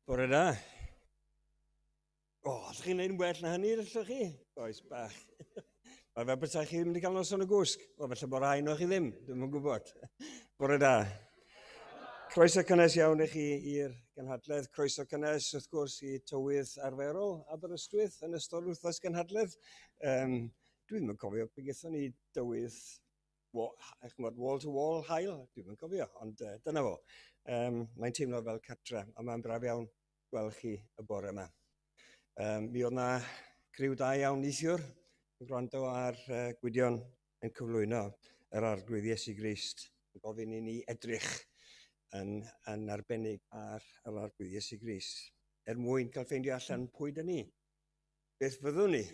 Bore da. Ydych chi'n neud yn well na hynny, ydych chi? Oes, bach. Mae fel bydda chi ddim wedi cael noson o gwsg. Felly bod rhaid o chi ddim, dwi'n yn gwybod. Bore da. Croeso cynnes iawn i chi i'r gynhadledd. Croeso cynnes, wrth gwrs, i tywydd arferol Aberystwyth yn ystod wythnos gynhadledd. Dwi'n yn cofio pe gaethon ni dywydd wall-to-wall hael. Dwi'n yn cofio, ond dyna fo. Mae'n teimlo fel cartre, a mae'n braf iawn gweld chi y bore yma. Mi oedd na criw da iawn neithiwr yn gwrando ar Gwydion yn cyflwyno yr arglwydd Iesu Grist. Yn gofyn i ni edrych yn arbennig ar yr arglwydd Iesu Grist. Mwyn cael ffeindio allan pwy dyn ni, beth fyddwn ni,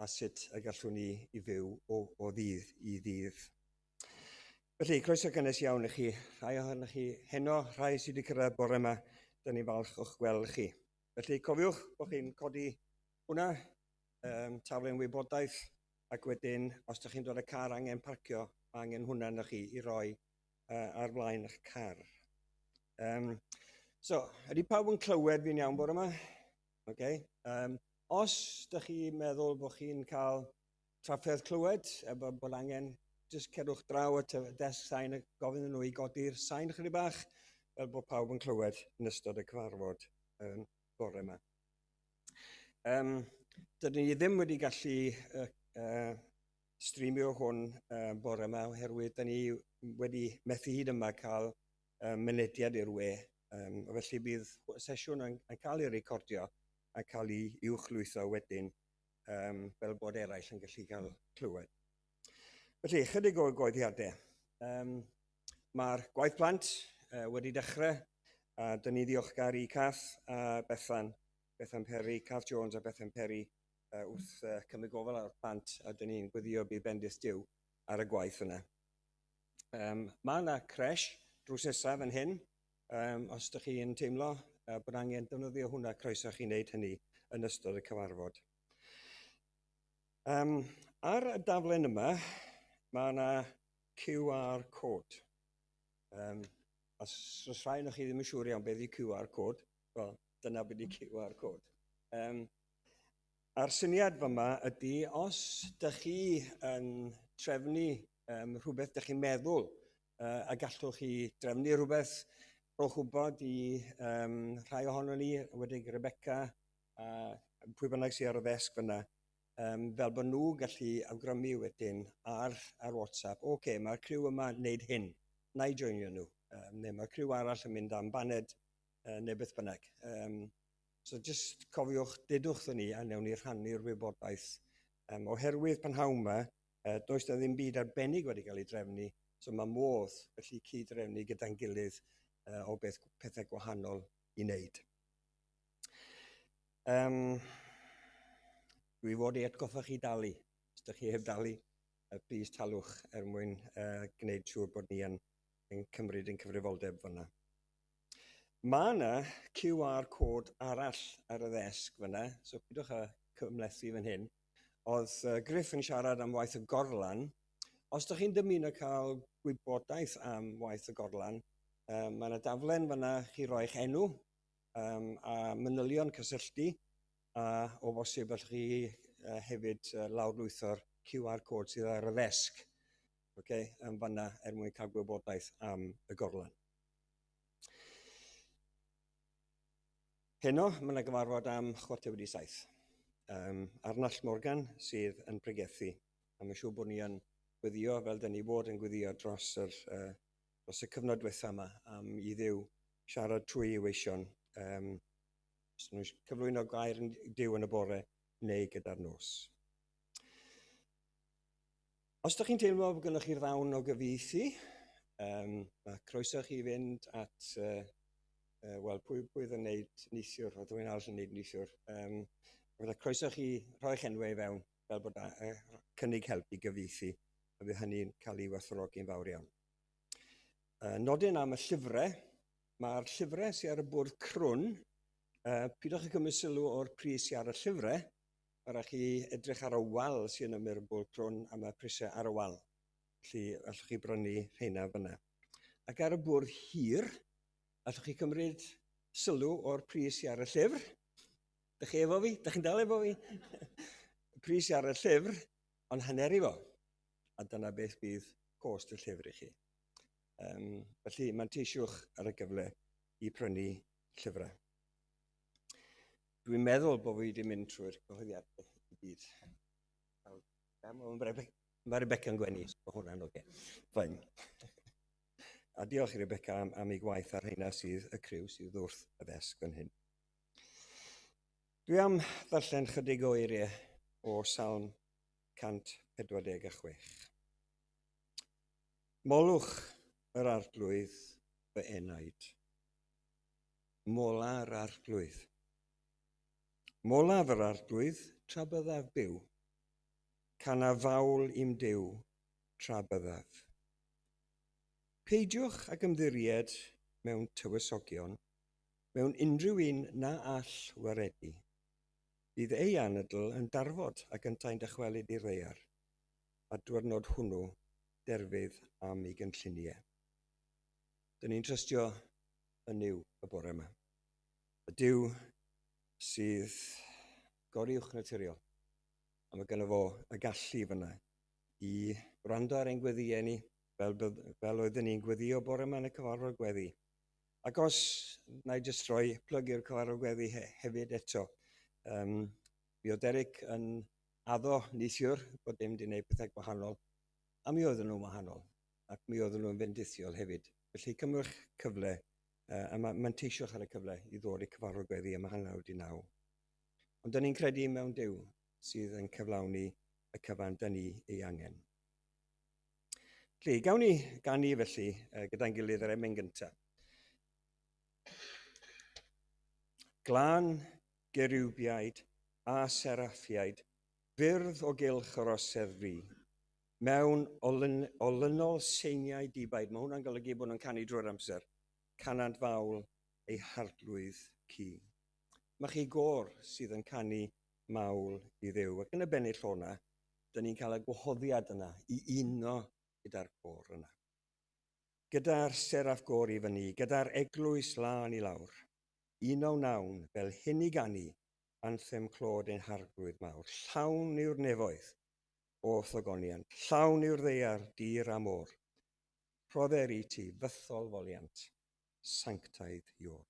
a sut y gallwn ni i fyw o ddydd i ddydd. Felly, croeso cynnes iawn i chi. Rhai ohonoch chi heno, rhai sydd wedi cyrraedd bore yma, dyn ni'n falch o'ch gweld chi. Felly, cofiwch bod chi'n codi hwnna, taflen wybodaeth, ac wedyn, os ydych chi'n dod y car angen parcio, angen hwnna na chi i roi ar flaen eich car. Ydy pawb yn clywed fi'n iawn bore yma? Okay. Os ydych chi'n meddwl bod chi'n cael trafferth clywed, bod angen jyst cerwch draw at y desg sain a gofyn nhw i godi'r sain chydig bach, fel bod pawb yn clywed yn ystod y cyfarfod bore yma. Dydyn ni ddim wedi gallu streamio hwn bore yma, oherwydd dydyn ni wedi methu hyd yma cael mynediad i'r we. Felly bydd sesiwn yn cael ei recordio a cael ei uwchlwytho wedyn fel bod eraill yn gallu cael clywed. Felly, chydig o goeddiadau. Mae'r gwaith plant wedi dechrau, a dyn ni ddiolchgar i Cath a Bethan Perry, Cath Jones a Bethan Perry, wrth cymryd gofal ar plant, a dyn ni'n gweddio bydd bendith diw ar y gwaith yna. Mae yna cresh drws nesaf yn hyn, os ydych chi'n teimlo bod angen defnyddio hwnna, croeso chi wneud hynny yn ystod y cyfarfod. Ar y daflen yma, mae yna QR code. Os rhai o'ch chi ddim yn siŵr iawn beth yw QR code, wel, dyna beth yw QR code. A'r syniad fyma ydy, os ydych chi yn trefnu rhywbeth ydych chi'n meddwl a gallwch chi drefnu rhywbeth, rhowch wybod i rhai ohono ni, wedi Rebecca a pwy bynnag sydd ar y ddesg fyna, fel bod nhw gallu awgrymu wedyn ar WhatsApp. Mae'r criw yma yn gwneud hyn, na i joinio nhw. Neu mae'r criw arall yn mynd am baned neu beth bynnag. Just cofiwch, dedwch ddyn ni a newn ni rhannu'r wybodaeth. Oherwydd panhawn yma, does na ddim byd arbennig wedi cael ei drefnu, so mae modd felly cyd-drefnu gyda'n gilydd o pethau gwahanol i wneud. Dwi fod i atgoffa chi dalu. Os ydych chi heb dalu, plis talwch mwyn gwneud siŵr bod ni yn cymryd yn cyfrifoldeb fyna. Mae yna QR code arall ar y ddesg fyna, so pidwch â cymlethu fan hyn. Oedd Griff yn siarad am waith y gorlan. Os ydych chi'n dymuno cael gwybodaeth am waith y gorlan, mae yna daflen fyna chi roi eich enw a manylion cysylltu, a o bosib allwch chi hefyd lawrlwytho'r QR code sydd ar y ddesg. Yn fanna mwyn cael gwybodaeth am y gorlan. Heno, mae yna gyfarfod am chwarter wedi 7. Arnall Morgan sydd yn pregethu, a mae'n siŵr bod ni yn gweddio fel dyn ni bod yn gweddio dros y cyfnod diwethaf yma am i Dduw siarad trwy ei weision. Os nhw'n cyflwyno gair Duw yn y bore, neu gyda'r nos. Os ydych chi'n teimlo bod gennych chi'r ddawn o gyfieithu, mae croeso chi fynd at, pwy oedd yn gwneud neithiwr, oedd rhywun arall yn gwneud neithiwr. Mae croeso chi rhoi eich enwau fewn, fel bod cynnig help i gyfieithu, a bydd hynny'n cael ei werthfawrogi'n fawr iawn. Nodyn am y llyfrau, mae'r llyfrau sydd ar y bwrdd crwn, pidwch chi cymryd sylw o'r pris sydd ar y llyfrau, mae rhaid chi edrych ar y wal sy'n ymwyr y bwrdd crwn am y prisau ar y wal. Felly, allwch chi brynu rheina fyna. Ac ar y bwrdd hir, allwch chi cymryd sylw o'r pris sy ar y llyfr. Dych chi efo fi? Dych chi'n dal efo fi? Y pris sy ar y llyfr, ond hanner i fo. A dyna beth bydd cost y llyfr i chi. Felly manteisiwch ar y gyfle i prynu llyfrau. Dwi'n meddwl bod fi wedi mynd trwy'r cyhoeddiadau i gyd. Mae Rebecca yn gwenu, so hwnna'n oce. Fain. A diolch i Rebecca am ei gwaith ar hynna sydd y criw sydd wrth y ddesg yn hyn. Dwi am ddarllen chydig o eiriau o Salm 146. Molwch yr arglwydd fy enaid. Mola'r arglwydd. Molaf yr arglwydd tra byddaf byw. Cana fawl i'm Duw tra byddaf. Peidiwch ag ymddiried mewn tywysogion, mewn unrhyw un na all waredu. Bydd ei anadl yn darfod ac yn ta'n dychwelyd i'r ddaear, a diwrnod hwnnw derfydd am ei gynlluniau. Dyn ni'n trystio yn Duw y bore yma. Y Duw sydd goriwch naturiol, a mae gynno fo y gallu fyna i wrando ar ein gweddiau ni, fel oedden ni'n gweddio bore yma yn y cyfarfod gweddi. Ac os na i jyst rhoi plug i'r cyfarfod gweddi hefyd eto, mi oedd Derek yn addo neithiwr bod dim wedi gwneud pethau gwahanol, a mi oedden nhw'n wahanol, ac mi oedden nhw'n fendithiol hefyd. Felly cymrwch cyfle, a manteisiwch ar y cyfle i ddod i cyfarfod gweddi yma hanner 9. Ond dyn ni'n credu mewn Duw sydd yn cyflawni y cyfan dyn ni ei angen. Felly, gawn ni ganu felly gyda'n gilydd yr emyn gyntaf. Glân, gerywiaid a seraffiaid, fyrdd o gylch yr osedd fri, mewn olynol seiniau dibaid. Mae hwnna'n golygu bod nhw'n canu drwy'r amser. Canad fawl ei harglwydd ci. Mae chi gor sydd yn canu mawl i Dduw. Ac yn y bennill o'na, dyn ni'n cael y gwahoddiad yna i uno gyda'r gor yna. Gyda'r seraf gor i fyny, gyda'r eglwys lan i lawr. Uno nawn fel hyn i ganu anthem clod ein harglwydd mawr. Llawn yw'r nefoedd o thogoniant. Llawn yw'r ddaear dir a môr. Rhodder i ti fythol foliant. Sanctaidd yw'r.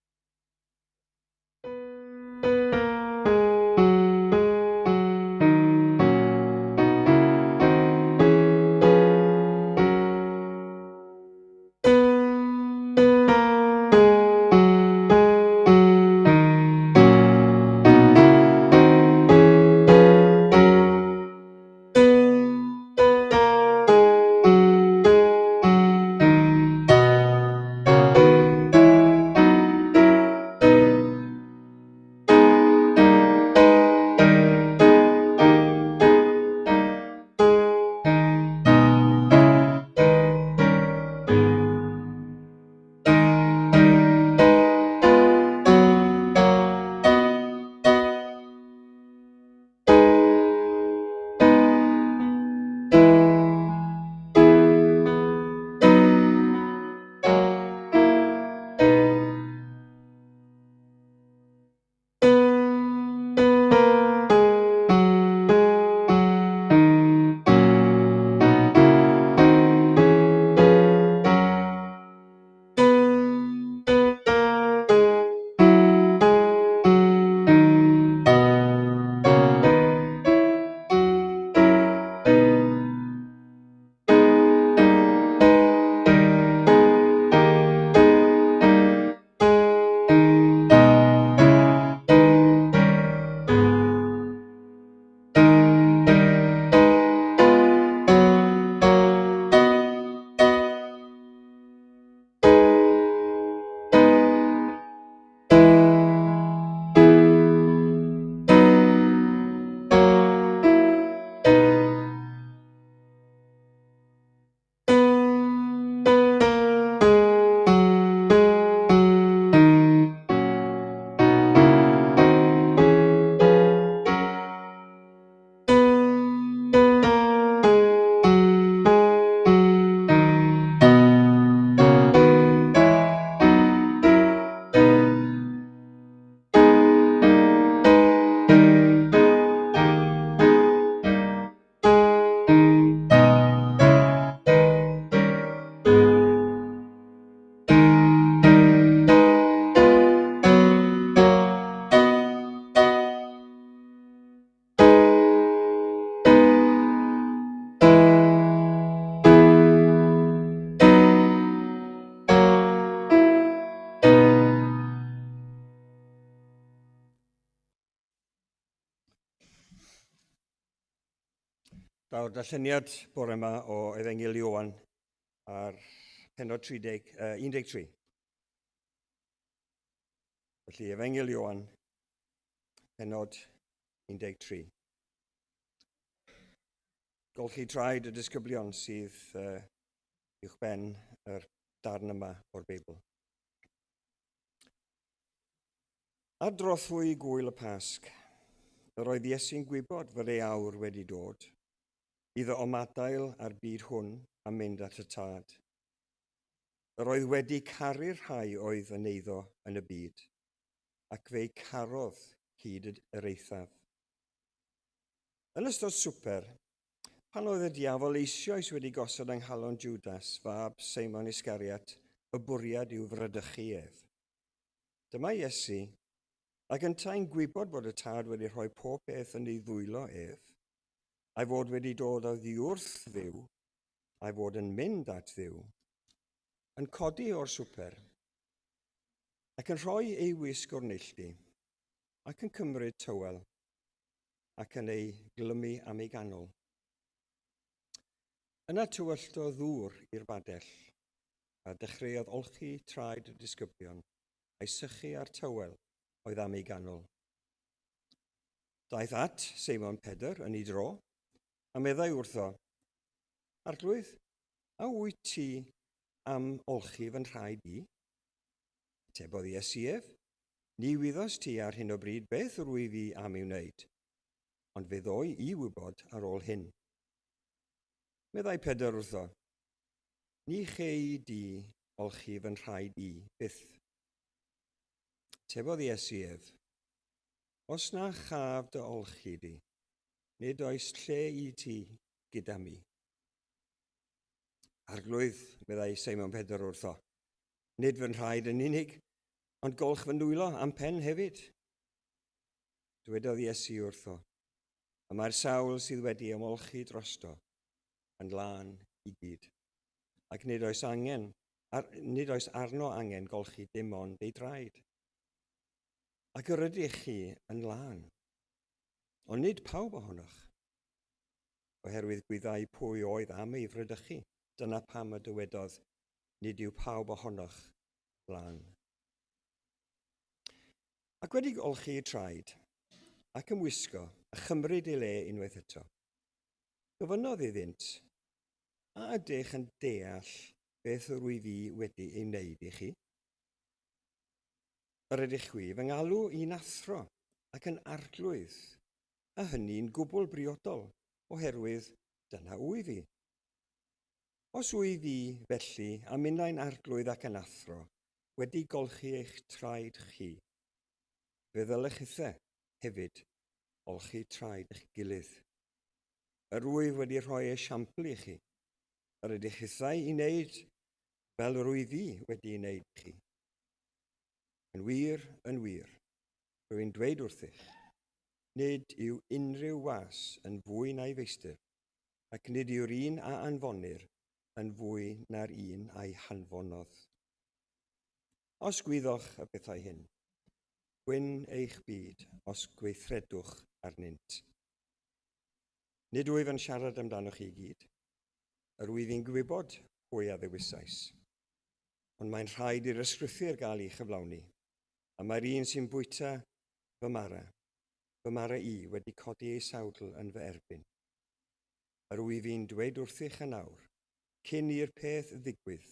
Daw'r darlleniad bore yma o Efengil Ioan ar pennod 13. Felly Efengil Ioan, pennod 13. Golchi traed y disgyblion sydd uwch ben yr darn yma o'r Beibl. Ar drothwy gwyl y Pasg, yr oedd Iesu'n gwybod fod ei awr wedi dod, iddo omadael ar byd hwn a mynd at y tad. Yr oedd wedi caru'r rhai oedd yn eiddo yn y byd, ac fe'i carodd hyd yr eithaf. Yn ystod swper, pan oedd y diafol eisoes wedi gosod yng nghalon Judas, fab Seimon Iscariot, y bwriad i'w fradychu ef. Dyma Iesu, ac yntau'n gwybod bod y tad wedi rhoi pob beth yn ei ddwylo ef, a'i fod wedi dod o ddiwrth Dduw, a'i fod yn mynd at Dduw, yn codi o'r swper, ac yn rhoi ei wisg o'r neilltu, ac yn cymryd tywel, ac yn ei glymu am ei ganol. Yna tywyllodd ddŵr i'r badell, a dechreuodd olchi traed y disgyblion, a'i sychu ar tywel oedd am ei ganol. Daeth at Seimon Pedr yn ei dro, a meddai wrtho, Arglwydd, a wyt ti am olchi fy nhraed i? Tebodd Iesu ef, ni wyddos ti ar hyn o bryd beth rwy fi am i'w wneud, ond fe ddoi i wybod ar ôl hyn. Meddai Pedr wrtho, ni chei di olchi fy nhraed i byth. Tebodd Iesu ef, os na chaf dy olchi di, nid oes lle i ti gyda mi. Arglwydd, meddai Seimon Pedr wrtho, nid fy nhraed yn unig, ond golch fy nwylo am pen hefyd. Dywedodd Iesu wrtho, a mae'r sawl sydd wedi ymolchi drosto yn lân i gyd, ac nid oes arno angen golchi dim ond ei draed. Ac yr ydych chi yn lân, ond nid pawb ohonoch, oherwydd gwyddau pwy oedd am ei fradychu. Dyna pam y dywedodd, nid yw pawb ohonoch lân. Ac wedi golchi ei traed, ac ymwisgo, a chymryd ei le unwaith eto. Gofynnodd iddynt, a ydych yn deall beth rwy fi wedi ei wneud i chi? Yr ydych chwi fy ngalw i'n athro ac yn arglwydd, a hynny'n gwbl briodol, oherwydd dyna wy fi. Os wy fi felly a minnau'n arglwydd ac yn athro, wedi golchi eich traed chi, fe ddylech ithe hefyd olchi traed eich gilydd. Yr wyf wedi rhoi esiampl i chi, yr ydych ithau i wneud fel rwy fi wedi ei wneud chi. Yn wir, rwy'n dweud wrthych, nid yw unrhyw was yn fwy na'i feistr, ac nid yw'r un a anfonir yn fwy na'r un a'i hanfonodd. Os gwyddoch y bethau hyn, gwyn eich byd os gweithredwch arnynt. Nid wyf yn siarad amdanoch chi i gyd, yr wyf fi'n gwybod pwy a ddewisais, ond mae'n rhaid i'r ysgrythur gael ei chyflawni, a mae'r un sy'n bwyta fy mara i wedi codi ei sawdl yn fy erbyn. Yr wyf fi'n dweud wrthych yn awr, cyn i'r peth ddigwydd,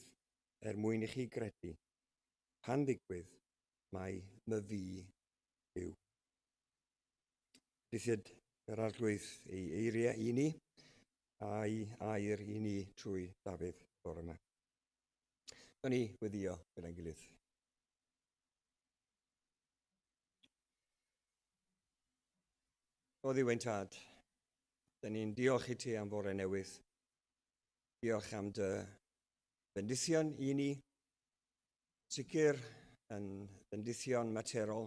mwyn i chi gredu, pan ddigwydd, mae my fi yw. Dafydd yr arglwydd ei eiriau i ni, a'i air i ni trwy Dafydd bore yma. Gawn ni weddio gyda'n gilydd. O Dduw ein Tad, da ni'n diolch i ti am fore newydd. Diolch am dy bendithion i ni, sicr yn bendithion materol.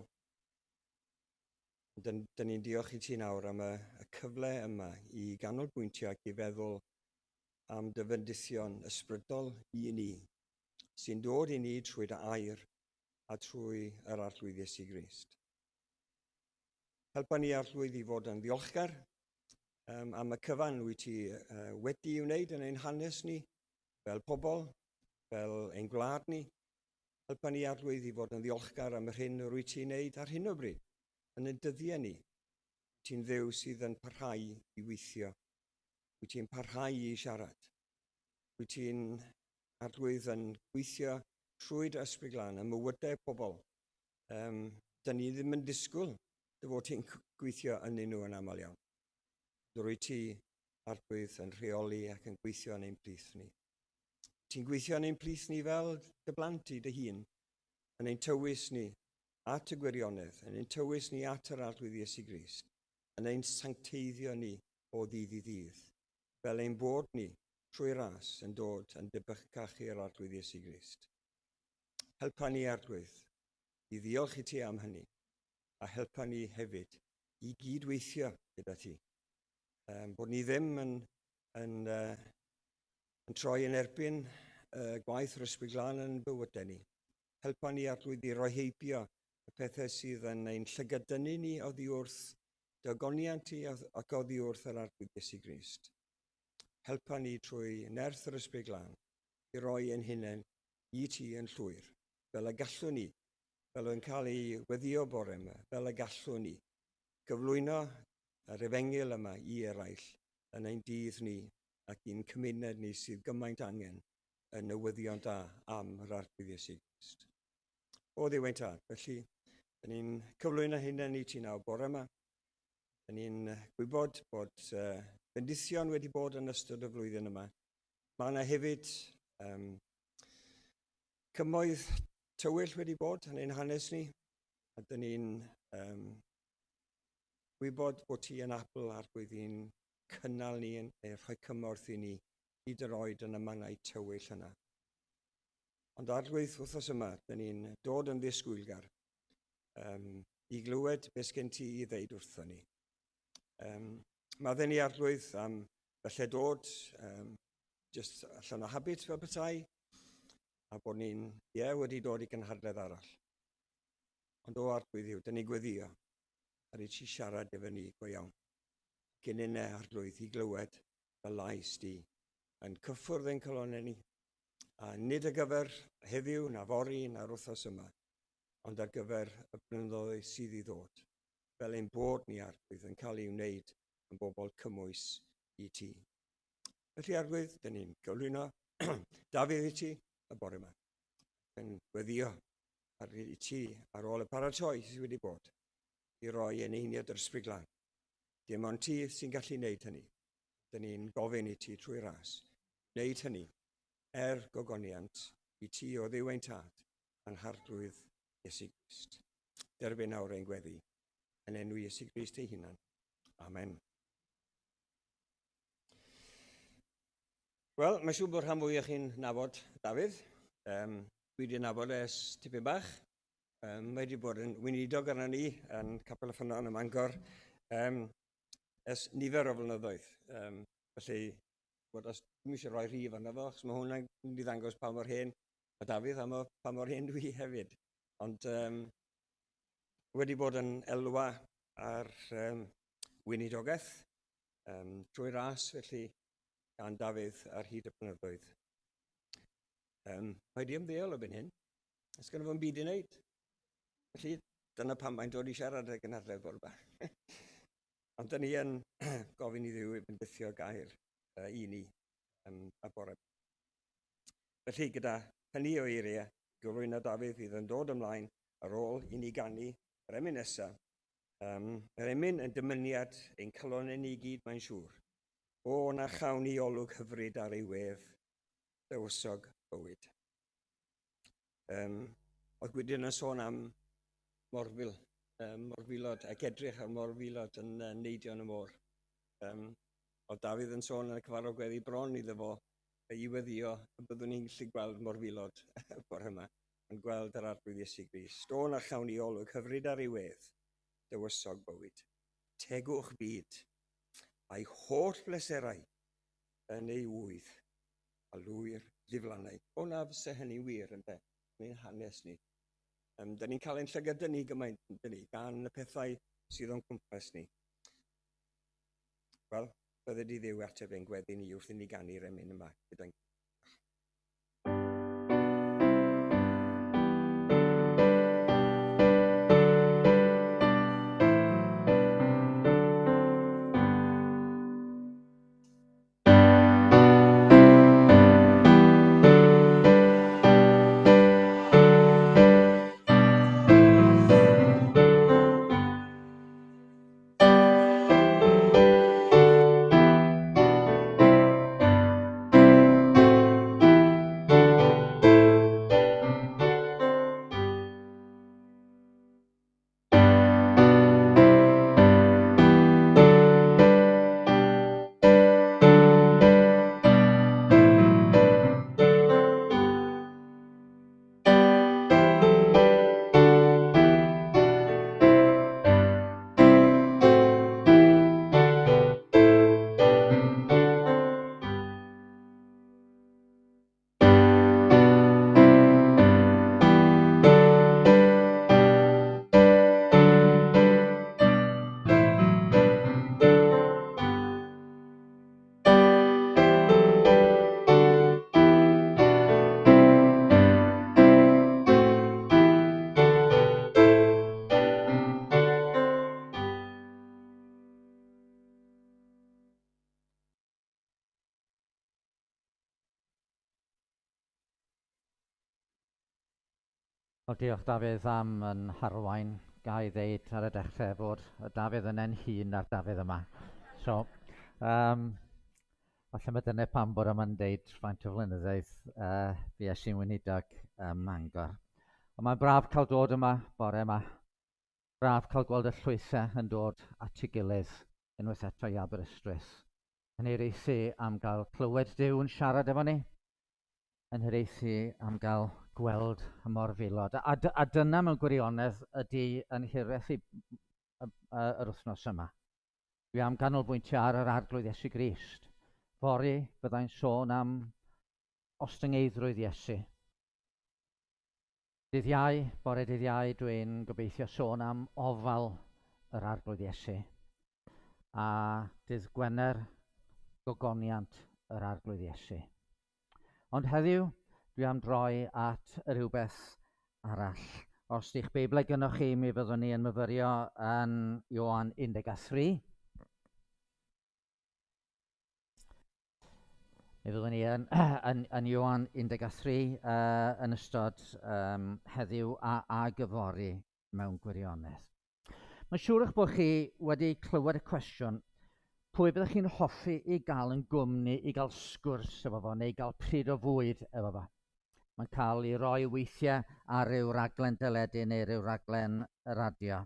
Da ni'n diolch i ti nawr am y cyfle yma i ganolbwyntio ac i feddwl am dy bendithion ysbrydol i ni, sy'n dod i ni trwy dy air a trwy yr arglwydd Iesu Grist. Helpa ni arglwydd i fod yn ddiolchgar am y cyfan wyt ti wedi i'w wneud yn ein hanes ni, fel pobl, fel ein gwlad ni. Helpa ni arglwydd i fod yn ddiolchgar am yr hyn rwyt ti'n wneud ar hyn o bryd, yn ein dyddiau ni. Ti'n ddew sydd yn parhau i weithio. Wyt ti'n parhau i siarad. Wyt ti'n arglwydd yn gweithio trwy dy ysbryd glân ym mywydau pobl. Dyn ni ddim yn disgwyl dy fod ti'n gweithio yn nhw yn aml iawn. Rwyt ti arglwydd yn rheoli ac yn gweithio yn ein plith ni. Ti'n gweithio yn ein plith ni fel dy blant i dy hun, yn ein tywys ni at y gwirionedd, yn ein tywys ni at yr arglwydd Iesu Grist, yn ein sancteiddio ni o ddydd i ddydd, fel ein bod ni trwy ras yn dod yn debycach i'r arglwydd Iesu Grist. Helpa ni arglwydd i ddiolch i ti am hynny, a helpa ni hefyd i gydweithio gyda ti. Bod ni ddim yn troi yn erbyn gwaith yr ysbryd glân yn bywydau ni. Helpa ni arglwydd i roi heibio y pethau sydd yn ein llygydynu ni oddi wrth dy ogoniant ti ac oddi wrth yr arglwydd Iesu Grist. Helpa ni trwy nerth yr ysbryd glân i roi ein hunain i ti yn llwyr, fel y gallwn ni, fel yn cael ei weddio bore yma, fel y gallwn ni, gyflwyno yr efengyl yma i eraill yn ein dydd ni ac i'n cymuned ni sydd gymaint angen yn newyddion da am yr arglwydd Iesu Grist. O Dduw ein tad, felly, dyn ni'n cyflwyno hunain i ti nawr bore yma. Dyn ni'n gwybod bod bendithion wedi bod yn ystod y flwyddyn yma. Mae yna hefyd cymoedd tywyll wedi bod yn ein hanes ni, a dyn ni'n gwybod bod ti yn apl arglwydd i'n cynnal ni, rhoi cymorth i ni hyd yr oed yn y mannau tywyll yna. Ond arglwydd wrthos yma, dyn ni'n dod yn ddisgwylgar i glywed beth gen ti i ddeud wrthon ni. Mae dden ni arglwydd am falle dod just allan o habit fel petai, a bod ni'n wedi dod i gynhadledd arall. Ond o arglwydd yw, dyn ni gweddio, a rydych ti siarad efo ni go iawn. Cyn yna arglwydd i glywed y lais di yn cyffwrdd ein colonnau ni, a nid ar gyfer heddiw na fori na'r wythnos yma, ond ar gyfer y blynyddoedd sydd i ddod, fel ein bod ni arglwydd yn cael ei wneud yn bobl cymwys i ti. Felly arglwydd, dyn ni'n gyflwyno Dafydd i ti y bore yma, yn gweddio ar i ti ar ôl y paratoi sydd wedi bod, i roi yn einiad yr ysbryd glân. Dim ond ti sy'n gallu wneud hynny. Dyn ni'n gofyn i ti trwy ras, wneud hynny gogoniant i ti o Dduw ein tad yn harglwydd Iesu Grist. Derbyn nawr ein gweddi, yn enw Iesu Grist ei hunan. Amen. Wel, mae'n siŵr bod rhan fwy o chi'n nabod Dafydd. Dwi wedi nabod ers tipyn bach. Mae wedi bod yn weinidog arna ni yn Capel y Ffynnon ym Mangor ers nifer o flynyddoedd. Felly, os dwi'n eisiau rhoi rhif arno fo, achos mae hwnna'n mynd i ddangos pa mor hen a Dafydd a pa mor hen dwi hefyd. Ond wedi bod yn elwa ar weinidogaeth trwy ras, felly, gan Dafydd ar hyd y blynyddoedd. Mae di ymddeol o byn hyn. Ys gyda fo'n byd i wneud. Felly, dyna pam mae'n dod i siarad ag yn adref bore yma. Ond dyn ni yn gofyn i Dduw i bendithio gair i ni a bore. Felly, gyda hynny o eiriau, gyflwyno Dafydd fydd yn dod ymlaen ar ôl i ni ganu yr emyn nesaf. Yr emyn yn dymuniad ein calonau ni gyd mae'n siŵr. O na chawn i olwg hyfryd ar ei wedd, dywysog bywyd. Oedd Gwydion yn sôn am morfilod, ac edrych ar morfilod yn neidio yn y môr. Oedd Dafydd yn sôn yn y cyfarfod gweddi bron iddo fo i weddio y byddwn ni'n gallu gweld morfilod bore yma, yn gweld yr arglwydd Iesu Grist. O na chawn i olwg hyfryd ar ei wedd, dywysog bywyd. Tegwch byd, a'i holl bleserau yn ei wydd, a lwyr ddiflannau. O na fysa hynny wir yn ein hanes ni. Da ni'n cael ein llygydau gymaint gan y pethau sydd o'n cwmpas ni. Wel, bydde di ddiw ateb ein gweddi ni wrth i ni ganu'r emyn yma gyda'n Wel, diolch Dafydd am yn harwain ga i ddeud ar y dechrau bod y Dafydd yn enhyn ar Dafydd yma. So, falle mae dyna pam bod yma'n deud faint o flynyddoedd fues i'n weinidog Mangor. Ond mae'n braf cael dod yma bore yma. Braf cael gweld y llwythau yn dod at ei gilydd unwaith eto i Aberystwyth. Yn hiraethu am gael clywed Duw yn siarad efo ni. Yn hiraethu am gael gweld y morfilod. A dyna mewn gwirionedd ydy yn hiraethu yr wythnos yma. Dwi am ganolbwyntio ar yr arglwydd Iesu Grist. Fory byddai'n sôn am ostyngeidrwydd Iesu. Dydd Iau, bore dydd Iau, dwi'n gobeithio sôn am ofal yr arglwydd Iesu. A dydd Gwener, gogoniant yr arglwydd Iesu. Ond heddiw, dwi am droi at rhywbeth arall. Os di'ch Beiblau gynnwch chi, mi fyddwn ni yn myfyrio yn Ioan 13. Mi fyddwn ni yn Ioan 13 yn ystod heddiw a gyfori mewn gwirionedd. Mae'n siŵr eich bod chi wedi clywed y cwestiwn, pwy byddwch chi'n hoffi i gael yn gwmni, i gael sgwrs efo fo, neu i gael pryd o fwyd efo fo. Mae'n cael ei roi weithiau ar ryw raglen deledu neu ryw raglen radio.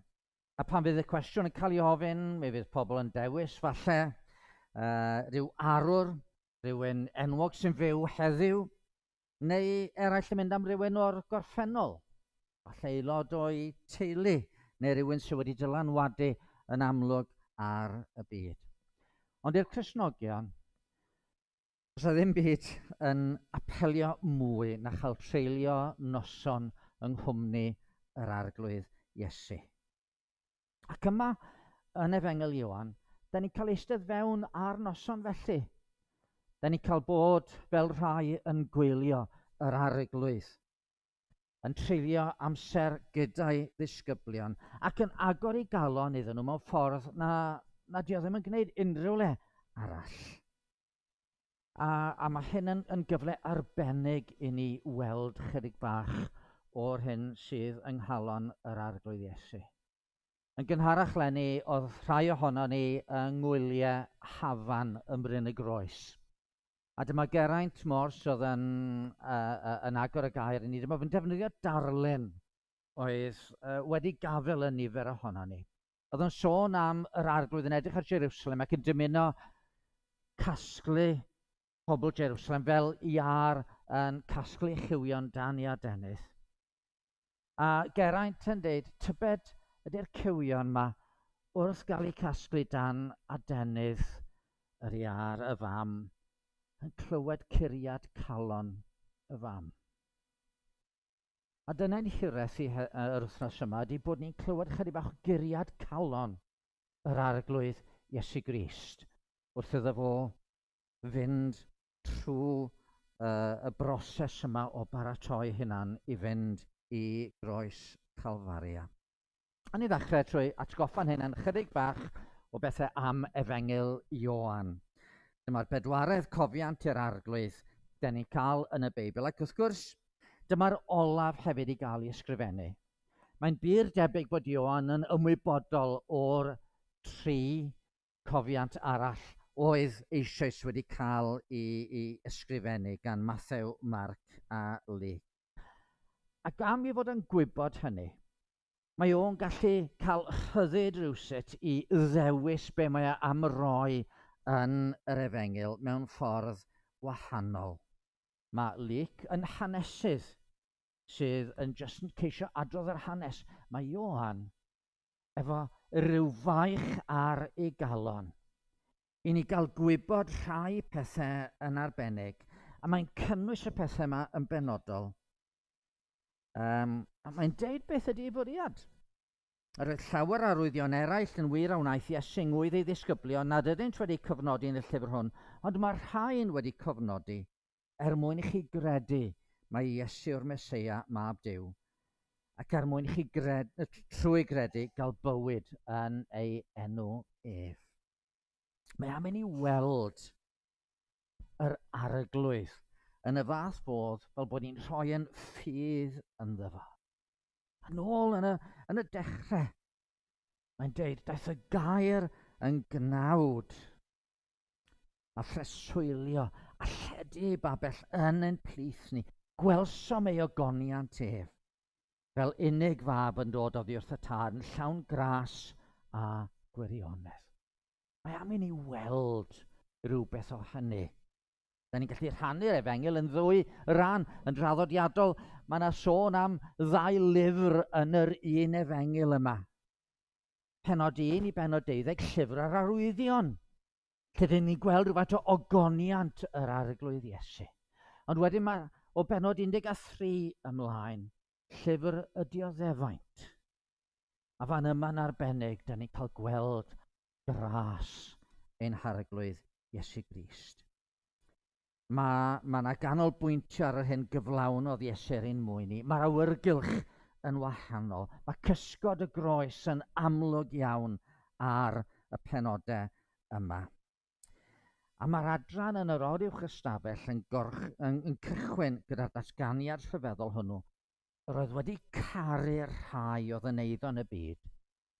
A pan fydd y cwestiwn yn cael ei ofyn, mi fydd pobl yn dewis falle ryw arwr, rhywun enwog sy'n fyw heddiw, neu eraill yn mynd am rhywun o'r gorffennol. Falle aelod o'i teulu, neu rhywun sydd wedi dylanwadu yn amlwg ar y byd. Ond i'r Cristnogion, does ddim byd yn apelio mwy na chael treulio noson yng nghwmni yr arglwydd Iesu. Ac yma, yn Efengel Ioan, da ni'n cael eistedd fewn ar noson felly. Da ni'n cael bod fel rhai yn gwylio yr arglwydd, yn treulio amser gyda'i ddisgyblion, ac yn agor ei galon iddyn nhw mewn ffordd na di o ddim yn gwneud unrhyw le arall. A mae hyn yn gyfle arbennig i ni weld chydig bach o'r hyn sydd yng nghalon yr arglwydd Iesu. Yn gynharach lenni, oedd rhai ohono ni yng ngwyliau hafan ym Bryn y Groes. A dyma Geraint Mawrth oedd yn agor y gair i ni. Dyma fy'n defnyddio darlun oedd wedi gafel y nifer ohono ni. Oedd yn sôn am yr arglwydd yn edrych ar Jerusalem ac yn dymuno casglu pobl Jerusalem fel iar yn casglu chywion dan i adenydd. A Geraint yn dweud, tybed ydy'r cywion yma wrth gael eu casglu dan adenydd yr iar y fam yn clywed curiad calon y fam. A dyna'n hiraeth i yr wythnos yma ydy bod ni'n clywed chydig bach o guriad calon yr arglwydd Iesu Grist. wrth iddo fo fynd trwy y broses yma o baratoi hunan i fynd i groes Calfaria. A ni ddechrau trwy atgoffa'n hyn yn chydig bach o bethau am Efengyl Ioan. Dyma'r bedwaredd cofiant i'r arglwydd da ni'n cael yn y Beibl, ac wrth gwrs, dyma'r olaf hefyd i gael ei ysgrifennu. Mae'n bir debyg bod Ioan yn ymwybodol o'r 3 cofiant arall oedd eisoes wedi cael i ysgrifennu gan Mathew, Marc a Luc. Ac am i fod yn gwybod hynny, mae o'n gallu cael rhyddid rywsut i ddewis be mae am roi yn yr Efengyl mewn ffordd wahanol. Mae Luc yn hanesydd sydd yn just yn ceisio adrodd yr hanes. Mae Ioan efo ryw faich ar ei galon i ni gael gwybod rhai pethau yn arbennig, a mae'n cynnwys y pethau yma yn benodol. A mae'n deud beth ydy ei fwriad. Yr oedd llawer arwyddion eraill yn wir a wnaeth Iesu ngwydd ei ddisgyblion nad ydynt wedi cofnodi yn y llyfr hwn, ond mae rhai'n wedi cofnodi mwyn i chi gredu mae Iesu'r Meseia, Mab Duw, ac mwyn i chi trwy gredu gael bywyd yn ei enw ef. Mae am i ni weld yr arglwydd yn y fath bodd fel bod ni'n rhoi yn ffydd ynddo fo. Yn ôl yn y dechrau, mae'n deud, daeth y gair yn gnawd a threswylio a lledu babell yn ein plith ni. Gwelsom ei ogoniant ef, fel unig fab yn dod oddi wrth y tad, yn llawn gras a gwirionedd. Mae am i ni weld rhywbeth o hynny. Da ni'n gallu rhannu'r Efengyl yn 2 ran yn draddodiadol. Mae yna sôn am 2 lyfr yn yr un Efengyl yma. Penod 1 i benod 12, llyfr yr arwyddion. Lle dyn ni'n gweld rhywbeth o ogoniant yr arglwydd Iesu. Ond wedyn mae o benod 13 ymlaen, llyfr y dioddefaint. A fan yma'n arbennig, da ni'n cael gweld gras ein harglwydd Iesu Grist. Mae yna ganolbwyntio ar yr hyn gyflawnodd Iesu ein mwyn ni. Mae'r awyrgylch yn wahanol. Mae cysgod y groes yn amlwg iawn ar y penodau yma. A mae'r adran yn yr oriwch ystafell yn cychwyn gyda'r datganiad rhyfeddol hwnnw. Yr oedd wedi caru'r rhai oedd yn eiddo yn y byd,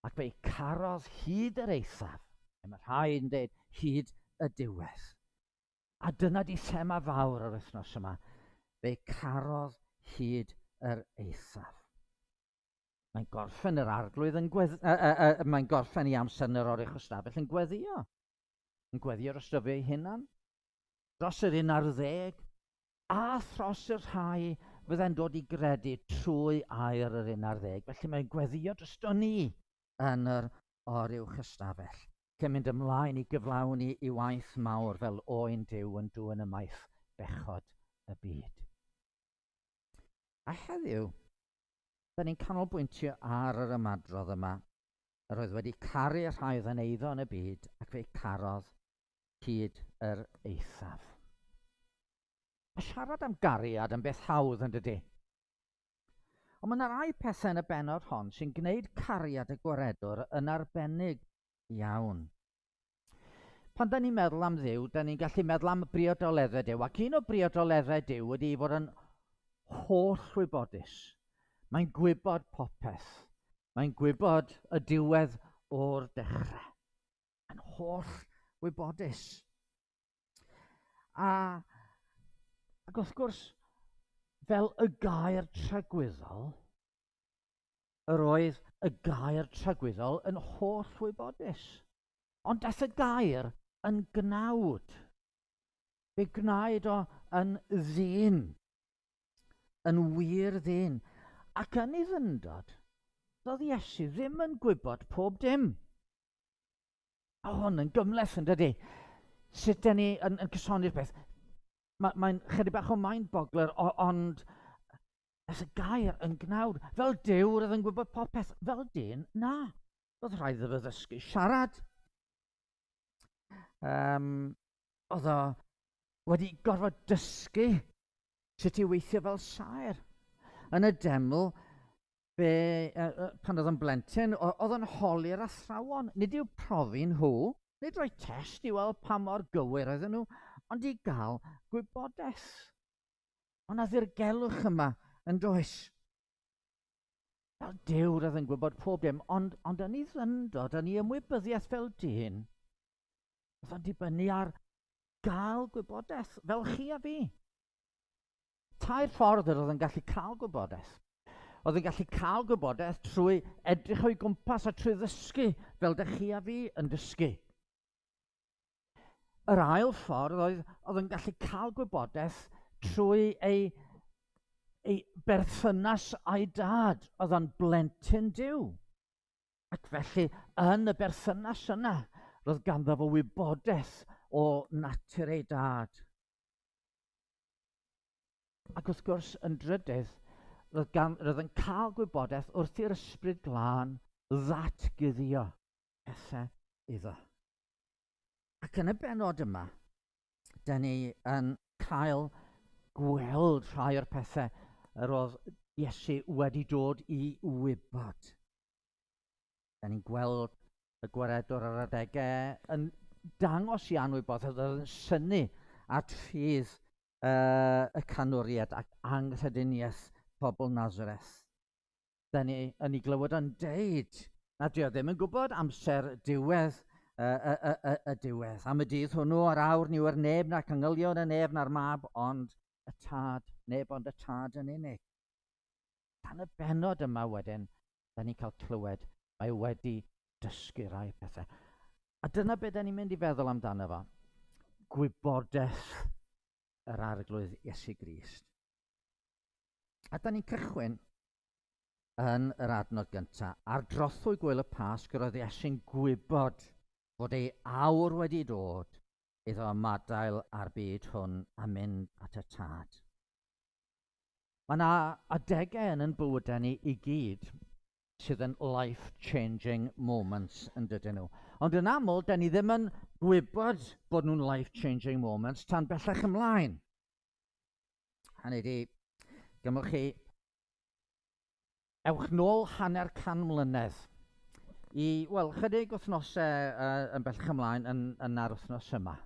ac fe'i carodd hyd yr eithaf. Mae rhai yn dweud hyd y diwedd. A dyna di thema fawr yr wythnos yma. Fe'i carodd hyd yr eithaf. Mae'n gorffen yr arglwydd mae'n gorffen i amser yn yr oriwch ystafell yn gweddio. Yn gweddio'r ystyfiau hunan, dros yr 11, a thros yr rhai fydde'n dod i gredu trwy air yr 11. Felly mae'n gweddio drosto ni yn yr oriwch ystafell, cyn mynd ymlaen i gyflawni i waith mawr fel oen Duw yn dwyn y maith bechod y byd. A heddiw, da ni'n canolbwyntio ar yr ymadrodd yma, yr oedd wedi caru y rhai oedd yn eiddo yn y byd ac fe'i carodd hyd yr eithaf. Mae siarad am gariad yn beth hawdd yn dydy. Ond mae yna rai pethau yn y benod hon sy'n gwneud cariad y gwaredwr yn arbennig iawn. Pan da ni'n meddwl am Dduw, da ni'n gallu meddwl am briodoleddau Duw, ac un o briodoleddau Duw wedi fod yn holl wybodus. Mae'n gwybod popeth. Mae'n gwybod y diwedd o'r dechrau. Mae'n holl wybodus. Ac wrth gwrs, fel y gair tragwyddol, yr oedd y gair tragwyddol yn holl wybodus. Ond daeth y gair yn gnawd. Fe gwnaed o yn ddyn, yn wir ddyn. Ac yn ei ddyndod, doedd Iesu ddim yn gwybod pob dim. A hwn yn gymleth yn dydy. Sut da ni yn cysoni'r peth? Mae'n chydig bach o mind-boggler, ond daeth y gair yn gnawd. Fel Duw roedd yn gwybod popeth. Fel dyn, na. Roedd rhaid iddo fe ddysgu siarad. Oedd o wedi gorfod dysgu sut i weithio fel saer. Yn y deml, pan oedd yn blentyn, oedd yn holi'r athrawon. Nid i'w profi nhw, nid rhoi test i weld pa mor gywir oedden nhw, ond i gael gwybodaeth. Ond na ddirgelwch yma yn does. Fel Duw oedd yn gwybod pob dim, ond yn ei ddyndod, yn ei ymwybyddiaeth fel dyn, oedd o'n dibynnu ar gael gwybodaeth, fel chi a fi. Tair ffordd oedd yn gallu cael gwybodaeth. Oedd yn gallu cael gwybodaeth trwy edrych o'i gwmpas a trwy ddysgu fel ydych chi a fi yn dysgu. Yr ail ffordd oedd yn gallu cael gwybodaeth trwy ei berthynas a'i dad. Oedd o'n blentyn Duw. Ac felly yn y berthynas yna, roedd ganddo fo wybodaeth o natur ei dad. Ac wrth gwrs yn drydydd, roedd yn cael gwybodaeth wrth i'r ysbryd glân ddatguddio pethau iddo. Ac yn y benod yma, da ni yn cael gweld rhai o'r pethau yr oedd Iesu wedi dod i wybod. Da ni'n gweld y gwaredwr ar adegau yn dangos i anwybodaeth, oedd yn synnu at ffydd y canwriad ac anghytuniaeth pobl Nazareth. Da ni yn ei glywed yn deud na dio ddim yn gwybod amser diwedd y diwedd. Am y dydd hwnnw ar awr ni yw'r neb na'r cangylion y neb na'r mab, ond y tad, neb ond y tad yn unig. Tan y benod yma wedyn, da ni'n cael clywed mae wedi dysgu rai pethau. A dyna beth da ni'n mynd i feddwl amdano fo. Gwybodaeth yr arglwydd Iesu Grist. A da ni'n cychwyn yn yr adnod gyntaf. Ar drothwy gwyl y Pasg roedd Iesu'n gwybod fod ei awr wedi dod iddo ymadael ar byd hwn a mynd at y tad. Mae yna adegau yn bywydau ni i gyd sydd yn life-changing moments yn dydyn nhw. Ond yn aml, da ni ddim yn gwybod bod nhw'n life-changing moments tan bellach ymlaen. Hynny ydi, gymwch chi, ewch nôl 100 mlynedd i, wel, chydig wythnosau yn bellach ymlaen yn ar wythnos yma.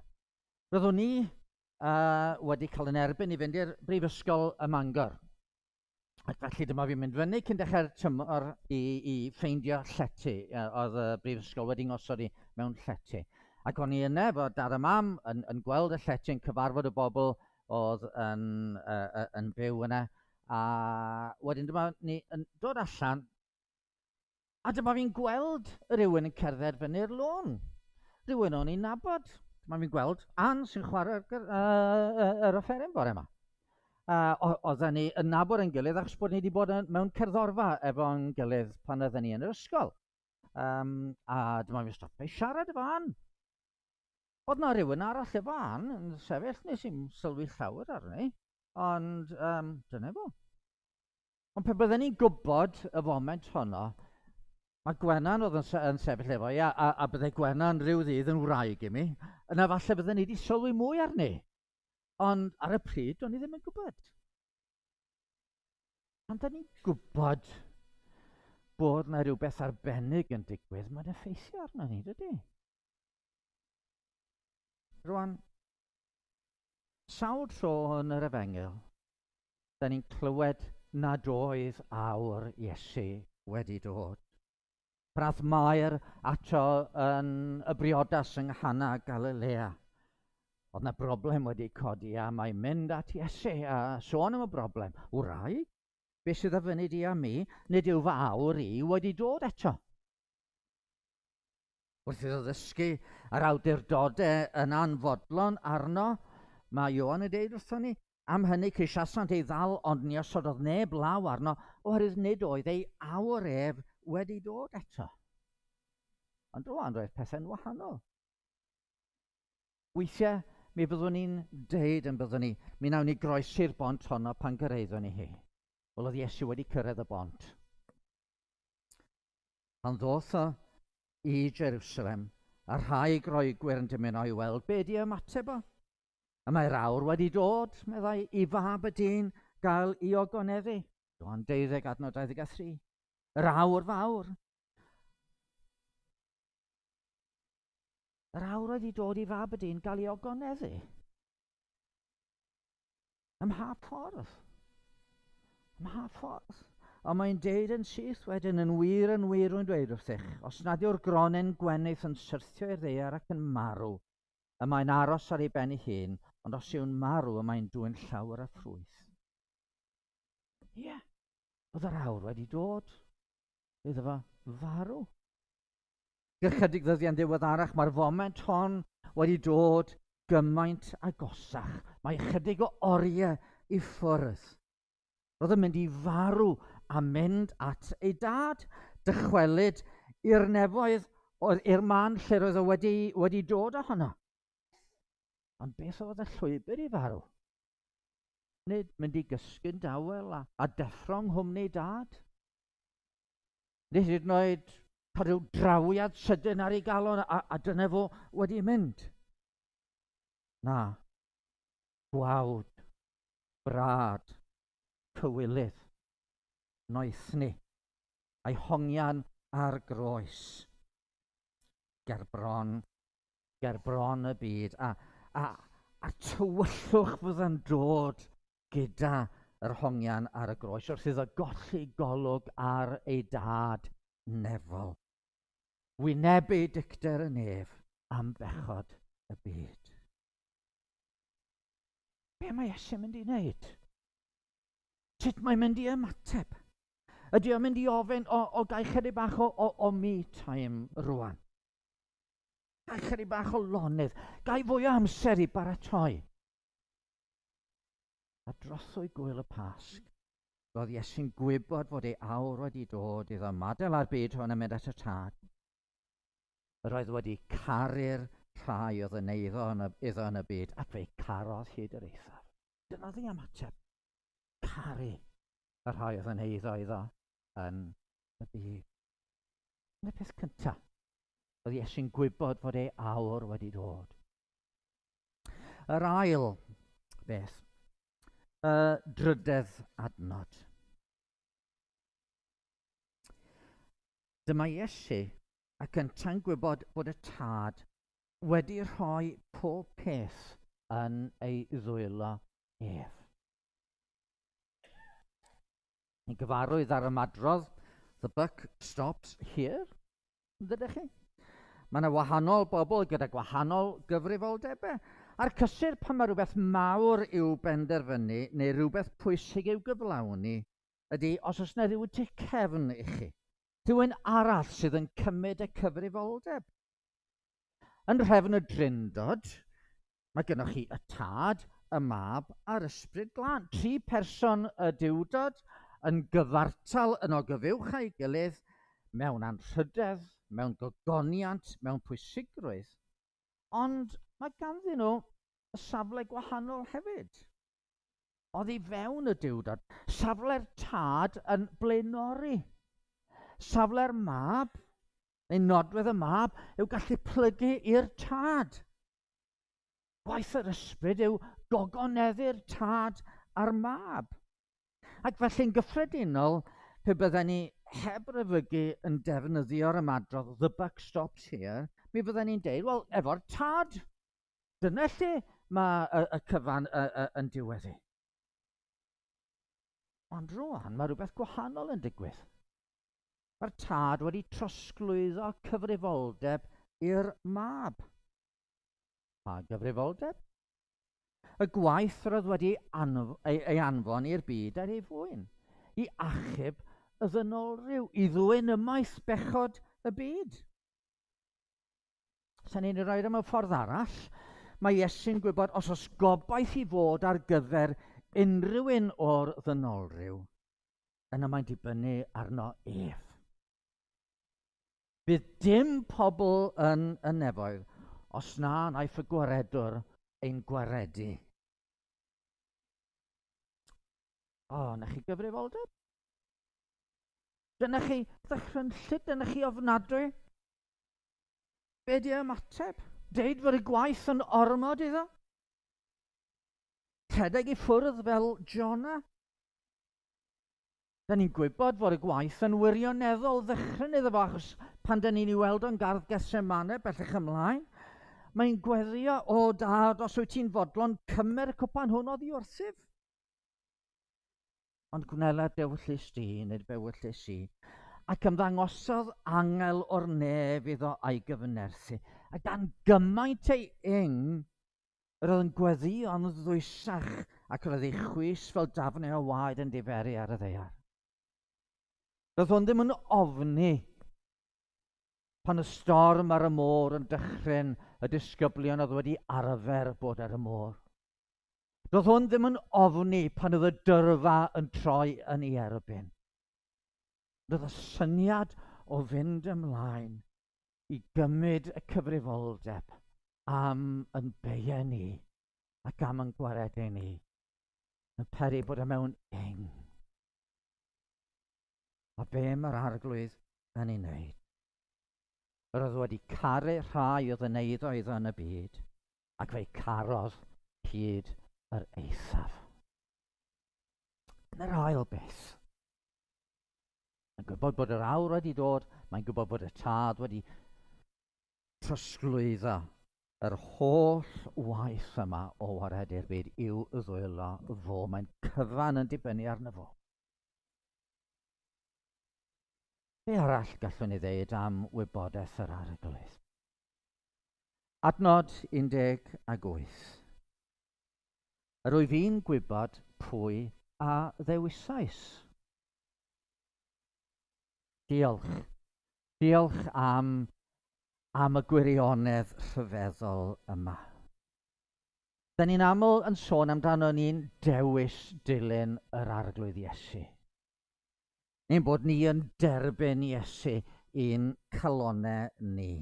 Roeddwn ni wedi cael yn erbyn i fynd i'r brifysgol ym Mangor. Ac felly dyma fi'n mynd fyny cyn dechrau'r tymor i ffeindio llety. Oedd y brifysgol wedi ngosod i mewn llety. Ac o'n i yna fod dad a mam yn gweld y llety, yn cyfarfod y bobl oedd yn byw yna. A wedyn dyma ni yn dod allan, a dyma fi'n gweld rhywun yn cerdded fyny'r lôn. Rhywun o'n i'n nabod. Dyma fi'n gweld Ann sy'n chwarae yr offeryn bore yma. Oedden ni yn nabod yn gilydd achos bod ni wedi bod mewn cerddorfa efo'n gilydd pan oedden ni yn yr ysgol. A dyma fi'n stopio i siarad efo Ann. Oedd na rhywun arall efo Ann yn sefyll, nes i'n sylwi llawer arni, ond dyna fo. Ond pe bydden ni'n gwybod y foment honno, mae Gwenan oedd yn sefyll efo, a byddai Gwenan rhyw ddydd yn wraig i mi, yna falle bydden ni wedi sylwi mwy arni. Ond ar y pryd, o'n i ddim yn gwybod. Ond da ni'n gwybod bod yna rhywbeth arbennig yn digwydd, mae'n effeithio arno ni, dydy? Rwan, sawl tro yn yr Efengyl, da ni'n clywed nad oedd awr Iesu wedi dod. Prath Mair ato yn y briodas yng Nghana Galilea. Oedd yna broblem wedi codi a mae'n mynd at Iesu a sôn am y broblem. Wraig, beth sydd â fyny di a mi, nid yw fy awr i wedi dod eto. Wrth iddo ddysgu yr awdurdodau yn anfodlon arno, mae Ioan yn deud wrthon ni, am hynny ceisiasant ei ddal, ond ni osododd neb law arno, oherwydd nid oedd ei awr ef wedi dod eto. Ond rwan roedd pethau'n wahanol. Weithiau, mi byddwn ni'n deud yn byddwn ni, mi nawn ni groesi'r bont honno pan gyrraeddwn ni hi. Wel, oedd Iesu wedi cyrraedd y bont. Pan ddoth o i Jerusalem, A rhai groegwyr yn dymuno i weld be di ymateb o. A mae'r awr wedi dod, meddai, i fab y dyn gael ei ogoneddu. Johan 12 adnod 23. Yr awr fawr. Yr awr wedi dod i fab y dyn gael ei ogoneddu. Ym mha ffordd. Ym mha ffordd. Ond mae'n deud yn syth wedyn yn wir yn dweud wrthych, os nad yw'r gronen gwenith yn syrthio i'r ddaear ac yn marw, y mae'n aros ar ei ben ei hun, ond os yw'n marw, y mae'n dwyn llawer a ffrwyth. Ie, oedd yr awr wedi dod, iddo fo farw. Gychydig ddyddiau'n diweddarach, mae'r foment hon wedi dod gymaint agosach. Mae chydig o oriau i ffwrdd. Roedd yn mynd i farw a mynd at ei dad, dychwelyd i'r nefoedd, i'r man lle roedd o wedi dod ohono. Ond beth oedd y llwybr i farw? Nid mynd i gysgu'n dawel a deffro nghwmni dad? Nid hyd yn oed cael rhyw drawiad sydyn ar ei galon a dyna fo wedi mynd? Na, gwawd, brad, cywilydd, noethni, a'i hongian ar groes. Gerbron y byd, a tywyllwch fydda'n dod gyda yr hongian ar y groes, wrth iddo golli golwg ar ei dad nefol. Wynebu dicter y nef am bechod y byd. Be mae Iesu'n mynd i wneud? Sut mae'n mynd i ymateb? Ydy o'n mynd i ofyn o gael chydig bach o me time rwan? Gael chydig bach o lonydd? Gael fwy o amser i baratoi? A drothwy gwyl y Pasg, roedd Iesu'n gwybod fod ei awr wedi dod iddo madael ar byd hwn yn mynd at y tad. Roedd wedi caru'r rhai oedd yn eiddo iddo yn y byd ac fe carodd hyd yr eithaf. Dyna ddi ymateb. Caru y rhai oedd yn eiddo iddo yn y byd. Yn y peth cyntaf, oedd Iesu'n gwybod fod ei awr wedi dod. Yr ail beth, y drydedd adnod. Dyma Iesu ac yn ta'n gwybod bod y tad wedi rhoi pob peth yn ei ddwylo ef. Yn gyfarwydd ar ymadrodd, the buck stops here, ydych chi? Mae yna wahanol bobl gyda gwahanol gyfrifoldebau. A'r cysur pan mae rhywbeth mawr i'w benderfynu neu rhywbeth pwysig i'w gyflawni ydy os oes yna rhyw tu cefn i chi. Rhywun arall sydd yn cymryd y cyfrifoldeb. Yn nhrefn y drindod, mae gennych chi y tad, y mab a'r ysbryd glân. 3 person y diwdod yn gyfartal yn o gyfywch a'i gilydd mewn anrhydedd, mewn gogoniant, mewn pwysigrwydd. Ond mae ganddyn nhw y safle gwahanol hefyd. Oddi fewn y diwdod, safle'r tad yn blaenori. Safle'r mab, neu nodwedd y mab, yw gallu plygu i'r tad. Gwaith yr ysbryd yw gogoneddu'r tad a'r mab. Ac felly'n gyffredinol, pe bydden ni heb ryfygu yn defnyddio'r ymadrodd, the buck stops here, mi bydden ni'n deud, wel, efo'r tad. Dyna lle mae y cyfan yn diweddu. Ond rwan, mae rhywbeth gwahanol yn digwydd. Mae'r tad wedi trosglwyddo cyfrifoldeb i'r mab. Pa gyfrifoldeb? Y gwaith roedd wedi ei anfon i'r byd ar ei fwyn, i achub y ddynolryw, i ddwyn ymaith bechod y byd. Sa'n ni'n rhoi am y ffordd arall, mae Iesu'n gwybod os oes gobaith i fod ar gyfer unrhyw un o'r ddynolryw, yna mae'n dibynnu arno ef. Bydd dim pobl yn y nefoedd os na wnaeth y gwaredwr ein gwaredu. O, na chi gyfrifoldeb? Dyna chi ddychrynllyd, dyna chi ofnadwy? Be di ymateb? Deud fod y gwaith yn ormod iddo? Rhedeg i ffwrdd fel Jona? Da ni'n gwybod fod y gwaith yn wirioneddol ddechrau'n iddo fo, achos pan da ni'n ei weld o'n gardd Getsemane bellach ymlaen, mae'n gweddio, o dad, os wyt ti'n fodlon, cymer y cwpan hwn oddi wrthyf. Ond gwneela dewyllus di, nid bewyllus i, ac ymddangosodd angel o'r nef iddo a'i gyfnerthu, a gan gymaint ei yr oedd yn gweddïo'n ddwysach ac roedd ei chwys fel dafnau o waed yn diferu ar y ddaear. Roedd hwn ddim yn ofni pan y storm ar y môr yn dychryn y disgyblion oedd wedi arfer bod ar y môr. Roedd hwn ddim yn ofni pan oedd y dyrfa yn troi yn ei erbyn. Roedd y syniad o fynd ymlaen i gymryd y cyfrifoldeb am yn beia ni ac am yn gwaredu ni, yn peri bod e mewn eng. A be mae'r arglwydd yn ei wneud? Roedd wedi caru rhai oedd yn eiddoedd yn y byd, ac fe'i carodd hyd yr eithaf. Yn yr ail beth, mae'n gwybod bod yr awr wedi dod, mae'n gwybod bod y tad wedi trosglwyddo yr holl waith yma o waredu'r byd i'w ddwylo fo. Mae'n cyfan yn dibynnu arno fo. Be arall gallwn ni ddeud am wybodaeth yr arglwydd? Adnod 18. Yr wyf fi'n gwybod pwy a ddewisais. Diolch. Diolch am y gwirionedd rhyfeddol yma. Da ni'n aml yn sôn amdano ni'n dewis dilyn yr arglwydd Iesu. Neu'n bod ni yn derbyn Iesu i'n calonau ni.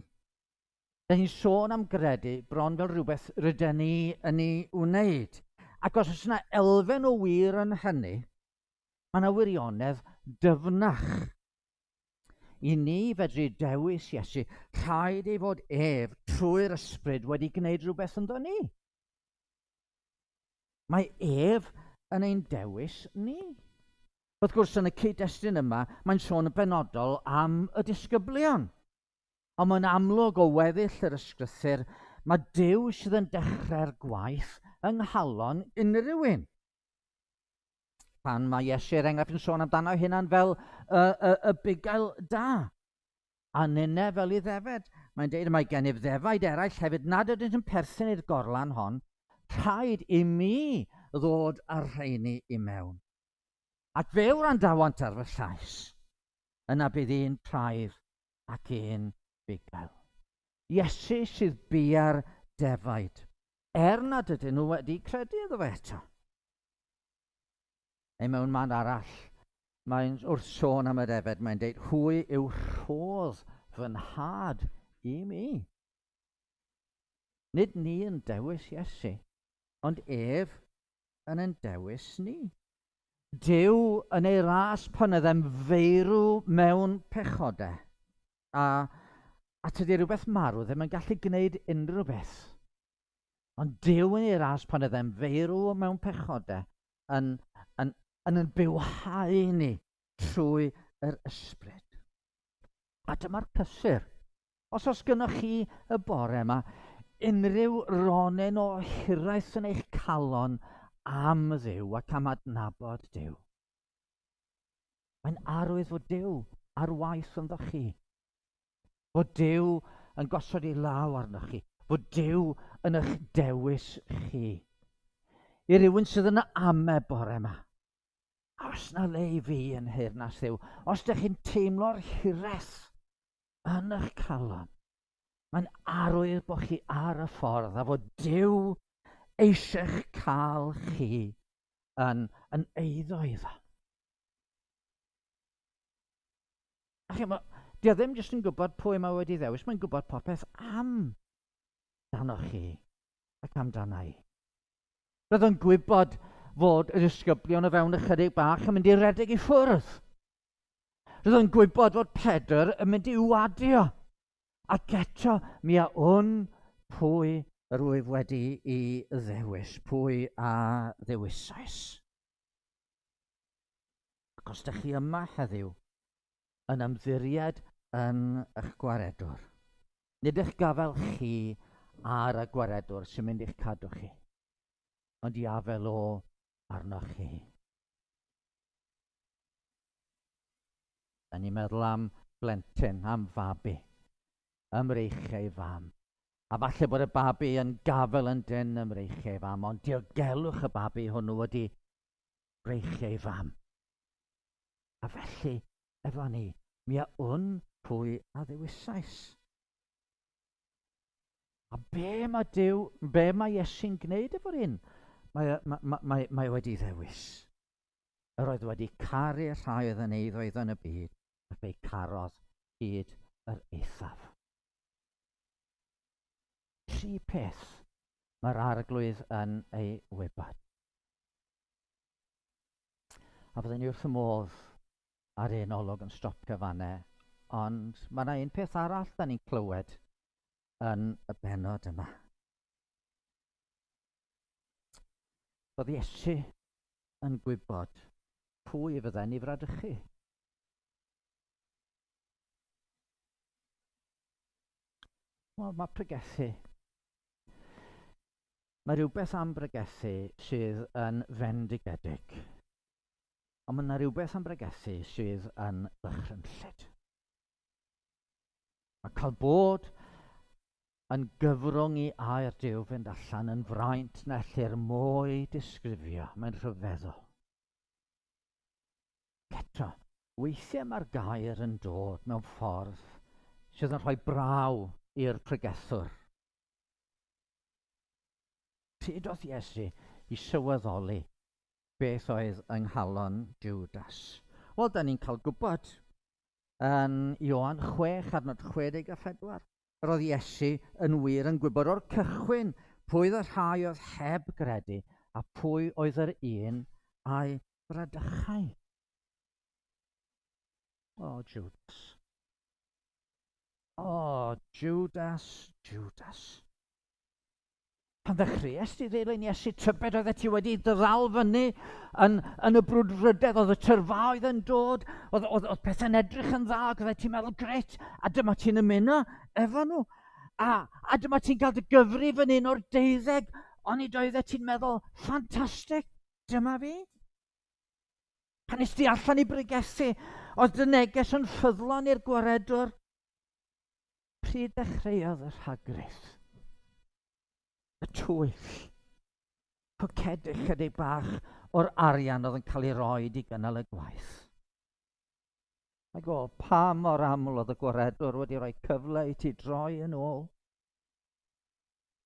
Da ni'n sôn am gredu bron fel rhywbeth rydyn ni yn ei wneud. Ac os oes yna elfen o wir yn hynny, mae yna wirionedd dyfnach. I ni fedru dewis Iesu, rhaid ei fod trwy'r ysbryd wedi gwneud rhywbeth ynddo ni. Mae yn ein dewis ni. Wrth gwrs, yn y cyd-destun yma, mae'n sôn yn benodol am y disgyblion. Ond mae'n amlwg o weddill yr ysgrythur, mae Duw sydd yn dechrau'r gwaith yng nghalon unrhyw un. Pan mae Iesu er enghraifft yn sôn amdano hynna'n fel y bugail da. A nynne fel I ddefed. Mae'n deud mae gennyf ddefaid eraill hefyd nad ydyn yn perthyn i'r gorlan hon. Rhaid I mi ddod â'r rheini I mewn. Ac fe wrandawant ar fy llais, yna bydd un praidd ac un bugail. Iesu sydd bua'r defaid, nad ydyn nhw wedi credu iddo fe eto. Neu mewn man arall, mae'n wrth sôn am y defed, mae'n deud, hwy yw rhodd fy nhad I mi. Nid ni yn dewis Iesu, ond yn ein dewis ni. Duw yn ei ras pan oedd e'n feirw mewn pechodau. A tydi rhywbeth marw ddim yn gallu gwneud unrhyw beth. Ond Duw yn ei ras pan oedd e'n feirw mewn pechodau yn bywhau ni trwy yr ysbryd. A dyma'r cysur. Os gynnwch chi y bore yma, unrhyw ronen o hiraeth yn eich calon am Dduw ac am adnabod Duw. Mae'n arwydd fod Duw ar waith ynddo chi. Fod Duw yn gosod ei law arnoch chi. Fod Duw yn eich dewis chi. I rywun sydd yn ame bore yma. Os na le I fi yn hirnas Dduw, os ydych chi'n teimlo'r hiraeth yn eich calon, mae'n arwydd bod chi ar y ffordd a fod Duw eisiau'ch cael chi yn eiddo iddo. A chi, di o ddim jyst yn gwybod pwy mae wedi ddewis, mae'n gwybod popeth am dano chi ac amdana I. Roedd yn gwybod fod y disgyblion o fewn ychydig bach yn mynd I redeg I ffwrdd. Roedd yn gwybod fod Pedr yn mynd I wadio. Ac eto, mi a hwn pwy rwyf wedi I ddewis, pwy a ddewisais. Ac os ydych chi yma heddiw yn ymddiried yn eich gwaredwr, nid eich gafel chi ar y gwaredwr sy'n mynd i'ch cadw chi, ond iafel o arnoch chi. Da ni'n meddwl am blentyn, am fabi, ymreichau fam. A falle bod y babi yn gafel yn dyn ymreichau fam, ond diogelwch y babi hwnnw wedi reichau fam. A felly, efo ni, mi a hwn pwy a ddewisais. A be mae Iesu'n gwneud efo'r hyn? Mae wedi ddewis. Yr oedd wedi caru rhai oedd yn eiddoedd yn y byd, ac fe'i carodd hyd yr eithaf. 3 peth mae'r arglwydd yn ei wybod. A byddwn ni wrth y modd ar un olwg yn stopio fanne, ond mae yna un peth arall da ni'n clywed yn y bennod yma. Oedd Iesu yn gwybod pwy fydden ni fradychu. Wel, mae pregethu. Mae rhywbeth am bregethu sydd yn fendigedig. Ond mae yna rhywbeth am bregethu sydd yn ddychrynllyd. Mae cael bod yn gyfrwng I air Duw fynd allan yn fraint na llir mwy disgrifio. Mae'n rhyfeddol. Eto, weithiau mae'r gair yn dod mewn ffordd sydd yn rhoi braw i'r pregethwr. Pryd oedd Iesu I sylweddoli beth oedd yng nghalon Judas? Wel, da ni'n cael gwybod yn Ioan 6 adnod 64. Roedd Iesu yn wir yn gwybod o'r cychwyn pwy oedd y rhai oedd heb gredu a pwy oedd yr un a'i fradychau. O, Judas. O, Judas, Judas. Pan ddechreuais ti ddilyn Iesu, tybed oedd ti wedi ddal fyny yn y brwdfrydedd, oedd y tyrfaoedd yn dod, oedd pethau'n edrych yn dda, ac oedd ti'n meddwl, gret, a dyma ti'n ymuno efo nhw. A dyma ti'n cael dy gyfri fan hyn o'r 12, ond nid oedd ti'n meddwl, ffantastig, dyma fi. Pan nes ti allan I bregethu, oedd dy neges yn ffyddlon i'r gwaredwr. Pryd dechreuodd y rhagrydd? Y twyll, pocedig chydig bach o'r arian oedd yn cael ei roed I gynnal y gwaith. Ac o, pa mor aml oedd y gwaredwr wedi rhoi cyfle I ti droi yn ôl.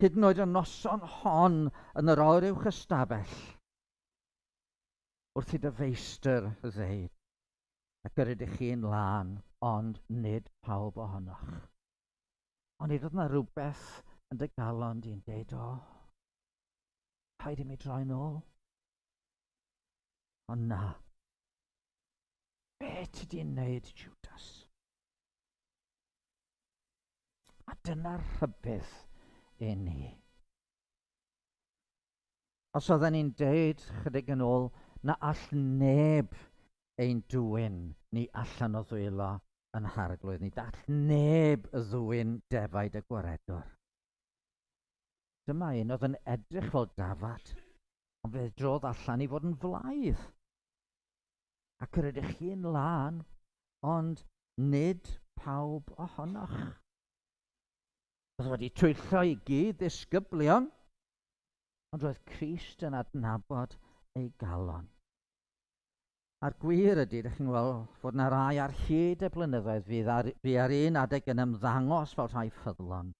Hyd yn oed y noson hon yn yr oer uwch ystafell, wrth I dy feistr ddeud, ac ydych chi'n lan, ond nid pawb ohonoch. Ond nid oedd yna rhywbeth yn dy galon di'n deud, o, paid I mi droi nôl. Ond na, be ti di'n neud, Judas? A dyna'r rhybydd I ni. Os oedden ni'n deud chydig yn ôl na all neb ein dwyn ni allan o ddwylo yn harglwydd ni. All neb y ddwyn defaid y gwaredwr. Dyma un oedd yn edrych fel dafad, ond fe drodd allan I fod yn flaidd. Ac yr ydych chi'n lan, ond nid pawb ohonoch. Oedd wedi twyllo I gyd ddisgyblion, ond roedd Crist yn adnabod ei galon. A'r gwir ydy, ydych chi'n gweld, fod yna rai ar hyd y blynyddoedd fi ar un adeg yn ymddangos fel rhai ffyddlon,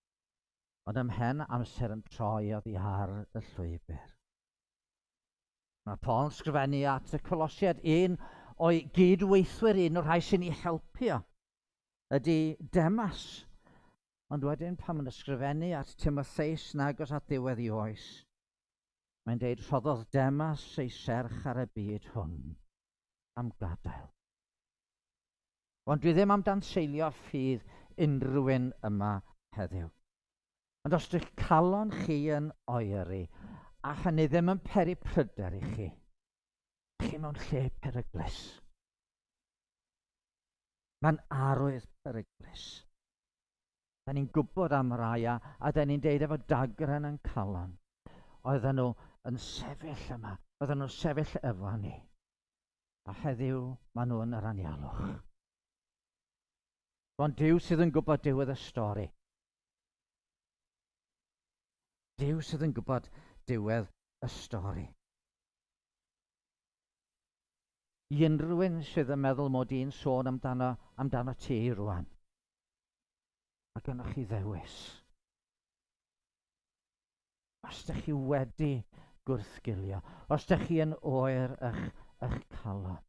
ond ymhen amser yn troi oddi ar y llwybr. Mae Paul yn sgrifennu at y Colosiad, un o'i gydweithwyr, un o'r rhai sy'n ei helpu ydy Demas. Ond wedyn pan mae'n ysgrifennu at Timotheus nagos at ddiwedd I oes, mae'n deud rhoddodd Demas ei serch ar y byd hwn am gadael. Ond dwi ddim am danseilio ffydd unrhyw un yma heddiw. Ond os ydych calon chi yn oeri, a hynny ddim yn peri pryder i chi mewn lle peryglus. Mae'n arwydd peryglus. Da ni'n gwybod am rai a da ni'n deud efo dagren yn calon. Oedden nhw yn sefyll yma, oedden nhw'n sefyll efo ni. A heddiw maen nhw yn yr anialwch. Ond Duw sydd yn gwybod diwedd y stori. Duw sydd yn gwybod diwedd y stori. I unrhyw un sydd yn meddwl mod i'n sôn amdano ti rwan. Mae gennych chi ddewis. Os ydych chi wedi gwrthgilio, os ydych chi yn oer eich calon,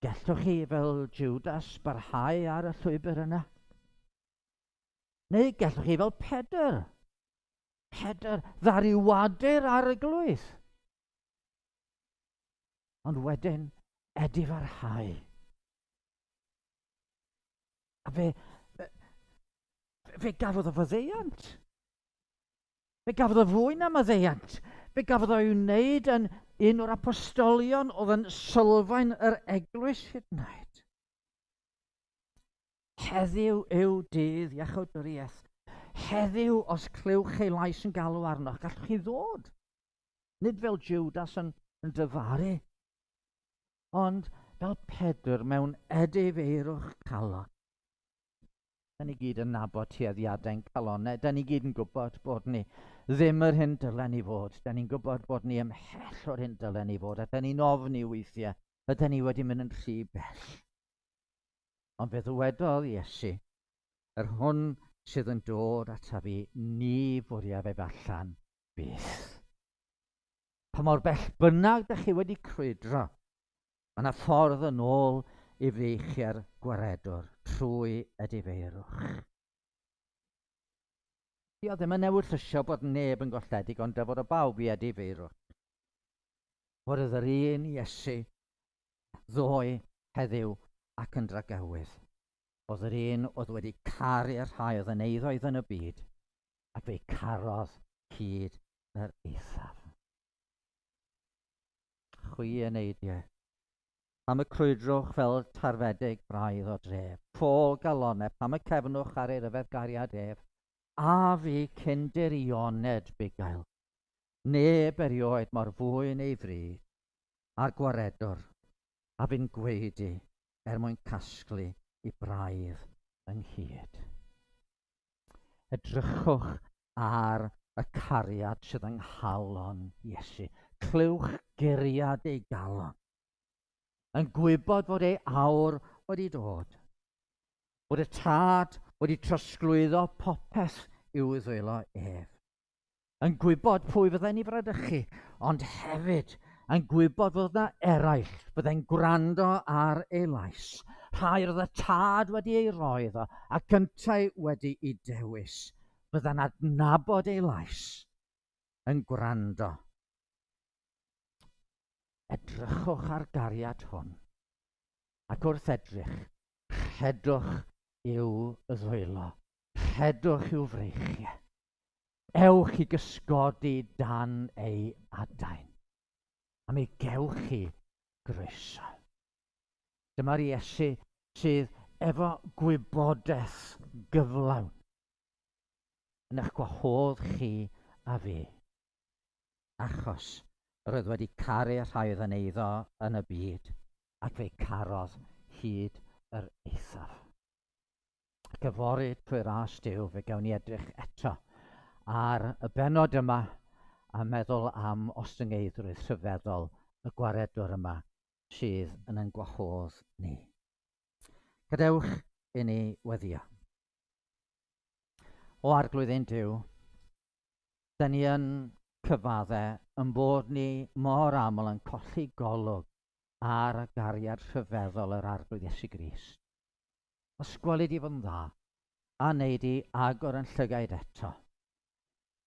gellwch chi fel Judas barhau ar y llwybr yna? Neu gellwch chi fel Pedr ddariwadur ar y glwydd? Ond wedyn, edifarhau. A fe gafodd o faddeuant. Fe gafodd o fwy na maddeuant. Fe gafodd o'i wneud yn un o'r apostolion oedd yn sylfaen yr eglwys hyd yn oed. Heddiw yw dydd iachawdwriaeth. Heddiw os clywch ei lais yn galw arnoch, gallwch chi ddod. Nid fel Judas yn dyfaru, ond fel Pedr mewn edifeirwch calon. Da ni gyd yn nabod tueddiadau'n calonau. Da ni gyd yn gwybod bod ni ddim yr hyn dylen ni fod. Da ni'n gwybod bod ni ymhell o'r hyn dylen ni fod. A da ni'n ofni weithiau. A da ni wedi mynd yn rhy bell. Ond fe ddwedodd Iesu, yr hwn sydd yn dod ata fi, ni fwriaf ef allan byth. Pa mor bell bynnag da chi wedi crwydro, mae yna ffordd yn ôl i feichiau'r gwaredwr trwy y difeirwch. Dio ddim yn newid llysio bod neb yn golledig, ond dyfod o bawb i edifeirwch. Bod yr un Iesu ddoe heddiw ac yn dragewydd. Oedd yr un oedd wedi caru'r rhai oedd yn eiddoedd yn y byd, ac fe carodd hyd yr eithaf. Chwi yn eidiau. Pam y crwydrwch fel tarfedig braidd o dref, ffôl galonau, pam y cefnwch ar ei ryfedd gariad ef, a fi cyndir ioned bugail, neb erioed mor fwy neu fryd, a'r gwaredwr, a fi'n gweidi mwyn casglu i braidd ynghyd. Edrychwch ar y cariad sydd yng nghalon Iesu. Clywch guriad ei galon. Yn gwybod fod ei awr wedi dod. Bod y tad wedi trosglwyddo popeth i'w ddwylo ef. Yn gwybod pwy fydden ni fradychu, ond hefyd yn gwybod fod yna eraill fydden gwrando ar ei lais. Rhai roedd y tad wedi ei roi iddo, a cyntau wedi ei dewis. Fydden adnabod ei lais yn gwrando. Edrychwch ar gariad hwn, ac wrth edrych, rhedwch i'w ddwylo, rhedwch i'w freichiau. Ewch i gysgodi dan ei adain, a mi gewch chi groeso. Dyma'r Iesu sydd efo gwybodaeth gyflawn yn eich gwahodd chi a fi, achos roedd wedi caru rhai oedd yn eiddo yn y byd, ac fe carodd hyd yr eithaf. Ac yforid trwy'r ras Duw, fe gawn ni edrych eto ar y bennod yma a meddwl am ostyngeidrwydd rhyfeddol y gwaredwr yma sydd yn ein gwahodd ni. Gadewch i ni weddio. O arglwydd ein Duw, da ni yn cyfaddau yn bod ni mor aml yn colli golwg ar y gariad rhyfeddol yr arglwydd Iesu Grist. Ysgwelid i fod yn dda, a wneud i agor yn llygaid eto.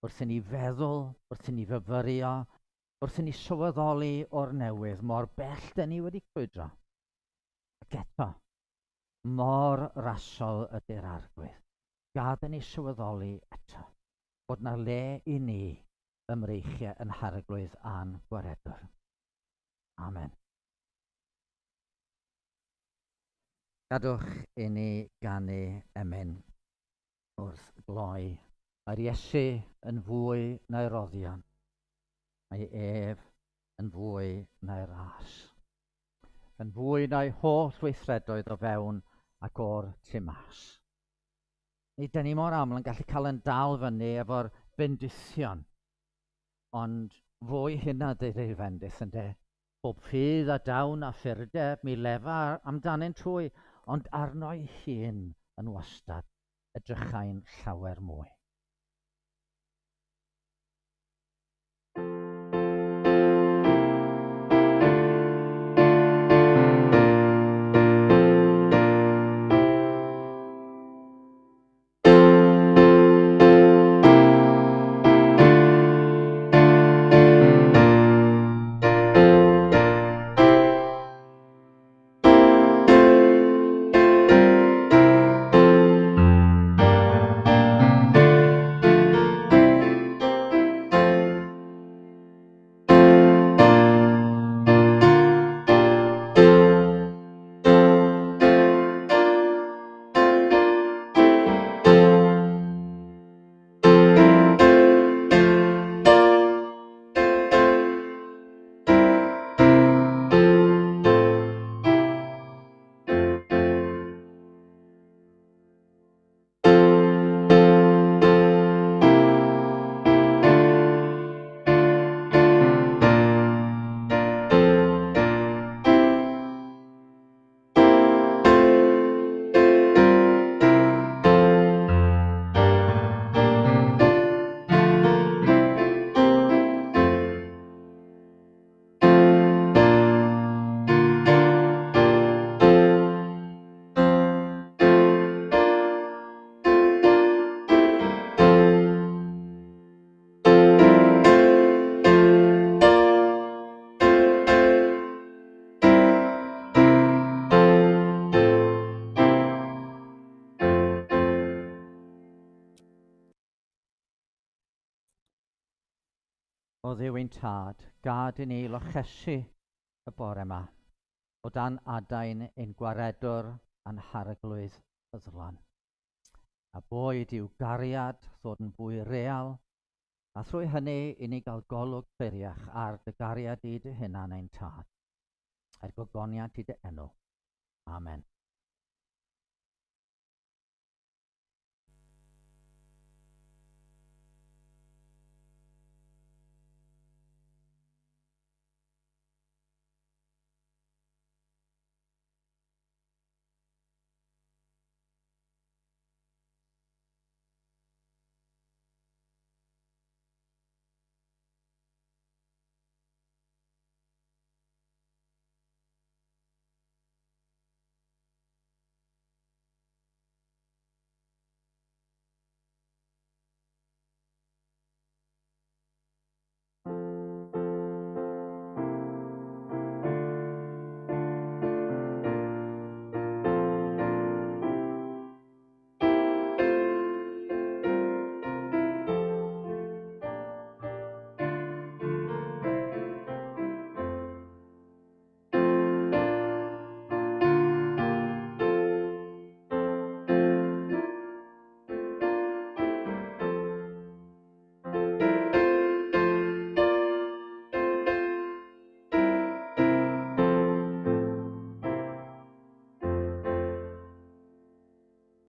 Wrth i ni feddwl, wrth i ni fyfyrio, wrth i ni sylweddoli o'r newydd mor bell da ni wedi crwydro. Ac eto, Mor rasol ydy'r arglwydd. Gad ni sylweddoli eto bod na le i ni ymreichiau yn harglwydd a'n gwaredwr. Amen. Gadwch i ni ganu emyn wrth gloi. Mae'r Iesu yn fwy na'i roddion. Mae ef yn fwy na'i ras. Yn fwy na'i holl weithredoedd o fewn ac o'r tu mas. Ni dyn ni mor aml yn gallu cael yn dal fyny efo'r bendithion. Ond fwy hynna dydd ei fendith ynde. Bob ffydd a dawn a ffurdeb mi lefa amdano'n trwy, ond arno'i hun yn wastad edrychai'n llawer mwy. O Dduw ein Tad, gad i ni lochesu y bore yma o dan adain ein gwaredwr a'n harglwydd ddlan. A boed i'w gariad ddod yn fwy real, a thrwy hynny i ni gael golwg ffeiriach ar dy gariad i dy hunan ein Tad. Er gogoniant i dy enw. Amen.